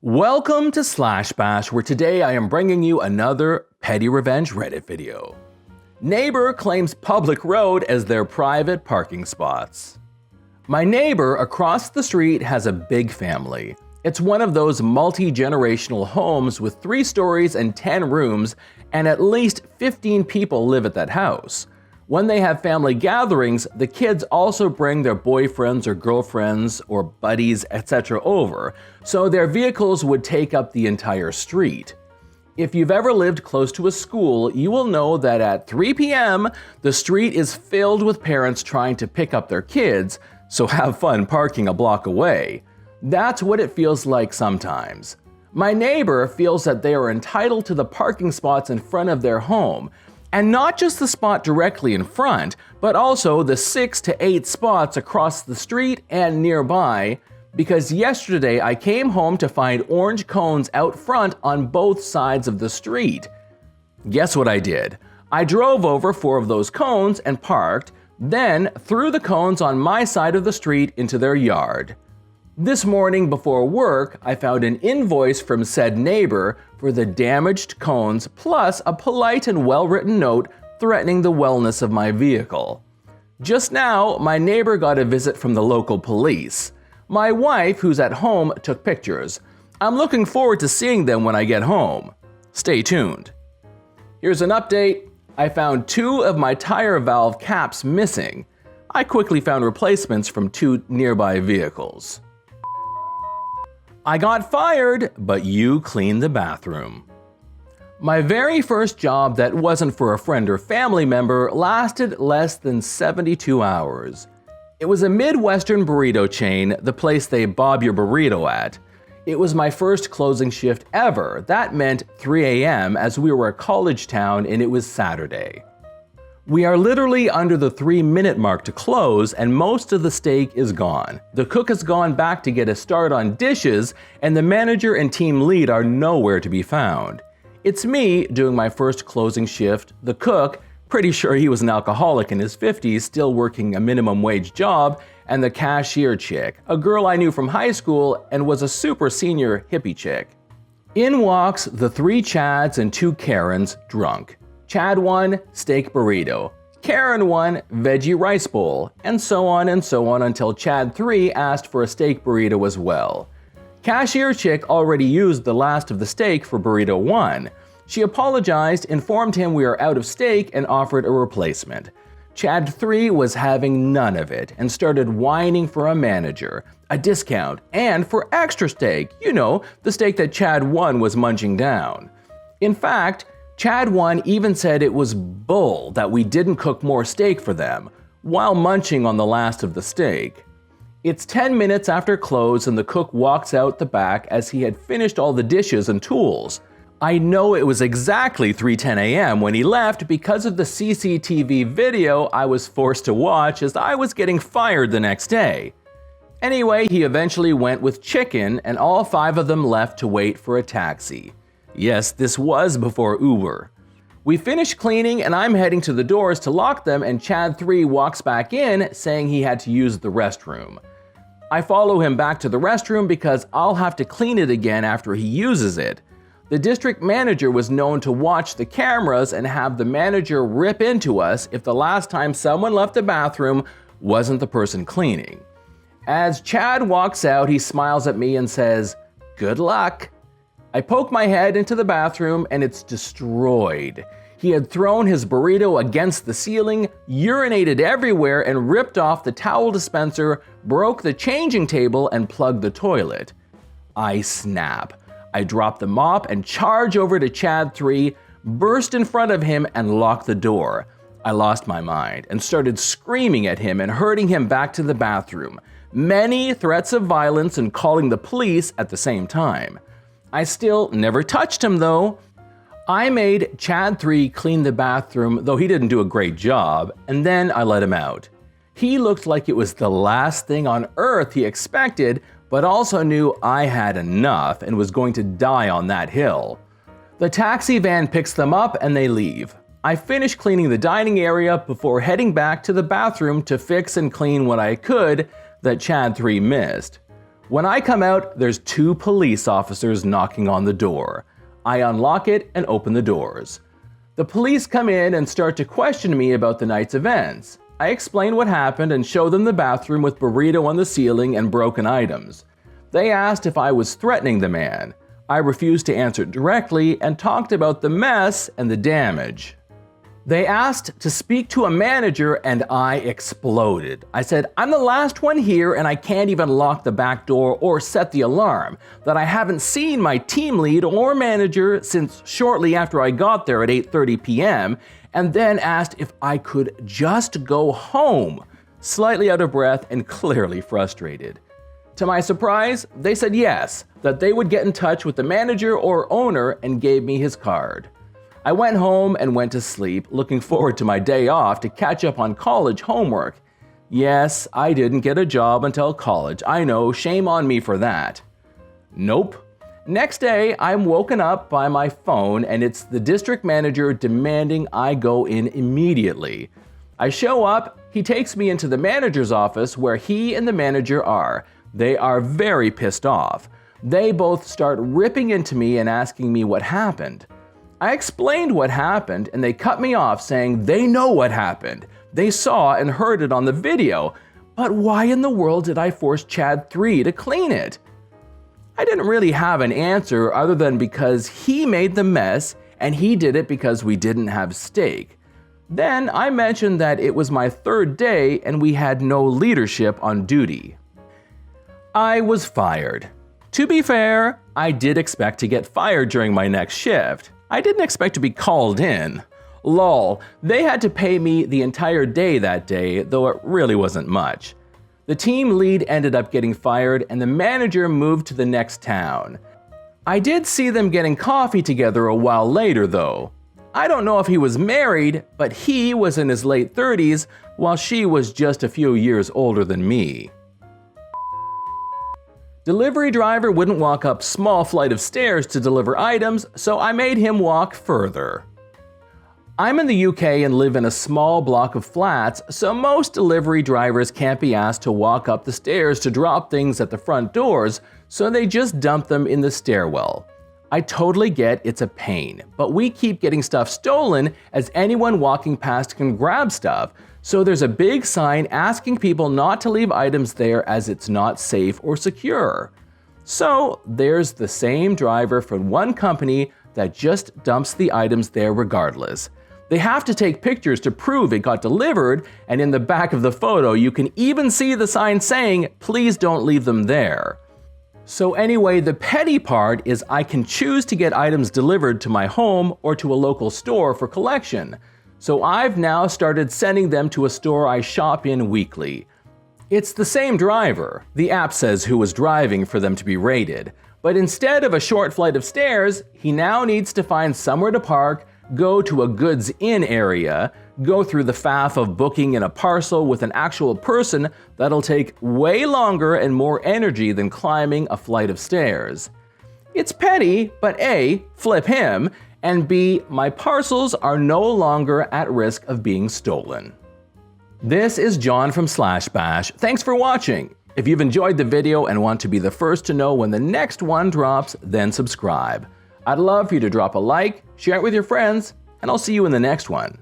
Welcome to Slash Bash, where today I am bringing you another Petty Revenge Reddit video. Neighbor claims public road as their private parking spots. My neighbor across the street has a big family. It's one of those multi-generational homes with 3 stories and 10 rooms, and at least 15 people live at that house. When they have family gatherings, the kids also bring their boyfriends or girlfriends or buddies, etc. over, so their vehicles would take up the entire street. If you've ever lived close to a school, you will know that at 3 p.m., the street is filled with parents trying to pick up their kids, so have fun parking a block away. That's what it feels like sometimes. My neighbor feels that they are entitled to the parking spots in front of their home, and not just the spot directly in front, but also the 6 to 8 spots across the street and nearby, because yesterday I came home to find orange cones out front on both sides of the street. Guess what I did? I drove over 4 of those cones and parked, then threw the cones on my side of the street into their yard. This morning before work, I found an invoice from said neighbor for the damaged cones plus a polite and well-written note threatening the wellness of my vehicle. Just now, my neighbor got a visit from the local police. My wife, who's at home, took pictures. I'm looking forward to seeing them when I get home. Stay tuned. Here's an update. I found 2 of my tire valve caps missing. I quickly found replacements from 2 nearby vehicles. I got fired, but you cleaned the bathroom. My very first job that wasn't for a friend or family member lasted less than 72 hours. It was a Midwestern burrito chain, the place they bob your burrito at. It was my first closing shift ever. That meant 3 a.m. as we were a college town and it was Saturday. We are literally under the 3-minute mark to close and most of the steak is gone. The cook has gone back to get a start on dishes and the manager and team lead are nowhere to be found. It's me doing my first closing shift, the cook, pretty sure he was an alcoholic in his 50s still working a minimum wage job, and the cashier chick, a girl I knew from high school and was a super senior hippie chick. In walks the 3 Chads and 2 Karens drunk. Chad 1, steak burrito. Karen 1, veggie rice bowl, and so on until Chad 3 asked for a steak burrito as well. Cashier chick already used the last of the steak for burrito 1. She apologized, informed him we are out of steak, and offered a replacement. Chad 3 was having none of it and started whining for a manager, a discount, and for extra steak, you know, the steak that Chad 1 was munching down. In fact, Chad 1 even said it was bull that we didn't cook more steak for them, while munching on the last of the steak. It's 10 minutes after close and the cook walks out the back as he had finished all the dishes and tools. I know it was exactly 3:10 a.m. when he left because of the CCTV video I was forced to watch as I was getting fired the next day. Anyway, he eventually went with chicken and all 5 of them left to wait for a taxi. Yes, this was before Uber. We finished cleaning and I'm heading to the doors to lock them and Chad 3 walks back in saying he had to use the restroom. I follow him back to the restroom because I'll have to clean it again after he uses it. The district manager was known to watch the cameras and have the manager rip into us if the last time someone left the bathroom wasn't the person cleaning. As Chad walks out, he smiles at me and says, "Good luck." I poke my head into the bathroom and it's destroyed. He had thrown his burrito against the ceiling, urinated everywhere, and ripped off the towel dispenser, broke the changing table, and plugged the toilet. I snap. I drop the mop and charge over to Chad 3, burst in front of him, and lock the door. I lost my mind and started screaming at him and herding him back to the bathroom. Many threats of violence and calling the police at the same time. I still never touched him though. I made Chad 3 clean the bathroom, though he didn't do a great job, and then I let him out. He looked like it was the last thing on earth he expected, but also knew I had enough and was going to die on that hill. The taxi van picks them up and they leave. I finish cleaning the dining area before heading back to the bathroom to fix and clean what I could that Chad 3 missed. When I come out, there's 2 police officers knocking on the door. I unlock it and open the doors. The police come in and start to question me about the night's events. I explain what happened and show them the bathroom with burrito on the ceiling and broken items. They asked if I was threatening the man. I refused to answer directly and talked about the mess and the damage. They asked to speak to a manager and I exploded. I said, I'm the last one here and I can't even lock the back door or set the alarm, that I haven't seen my team lead or manager since shortly after I got there at 8:30 p.m., and then asked if I could just go home, slightly out of breath and clearly frustrated. To my surprise, they said yes, that they would get in touch with the manager or owner and gave me his card. I went home and went to sleep, looking forward to my day off to catch up on college homework. Yes, I didn't get a job until college. I know, shame on me for that. Nope. Next day, I'm woken up by my phone and it's the district manager demanding I go in immediately. I show up, he takes me into the manager's office where he and the manager are. They are very pissed off. They both start ripping into me and asking me what happened. I explained what happened and they cut me off saying they know what happened. They saw and heard it on the video, but why in the world did I force Chad 3 to clean it? I didn't really have an answer other than because he made the mess and he did it because we didn't have steak. Then I mentioned that it was my 3rd day and we had no leadership on duty. I was fired. To be fair, I did expect to get fired during my next shift. I didn't expect to be called in. Lol, they had to pay me the entire day that day, though it really wasn't much. The team lead ended up getting fired and the manager moved to the next town. I did see them getting coffee together a while later though. I don't know if he was married, but he was in his late 30s while she was just a few years older than me. Delivery driver wouldn't walk up small flight of stairs to deliver items, so I made him walk further. I'm in the UK and live in a small block of flats, so most delivery drivers can't be asked to walk up the stairs to drop things at the front doors, so they just dump them in the stairwell. I totally get it's a pain, but we keep getting stuff stolen as anyone walking past can grab stuff, so there's a big sign asking people not to leave items there as it's not safe or secure. So there's the same driver from one company that just dumps the items there regardless. They have to take pictures to prove it got delivered, and in the back of the photo you can even see the sign saying, "Please don't leave them there." So anyway, the petty part is I can choose to get items delivered to my home or to a local store for collection. So I've now started sending them to a store I shop in weekly. It's the same driver. The app says who was driving for them to be rated. But instead of a short flight of stairs, he now needs to find somewhere to park, go to a goods in area, go through the faff of booking in a parcel with an actual person that'll take way longer and more energy than climbing a flight of stairs. It's petty, but A, flip him, and B, my parcels are no longer at risk of being stolen. This is John from /bash. Thanks for watching. If you've enjoyed the video and want to be the first to know when the next one drops, then subscribe. I'd love for you to drop a like, share it with your friends, and I'll see you in the next one.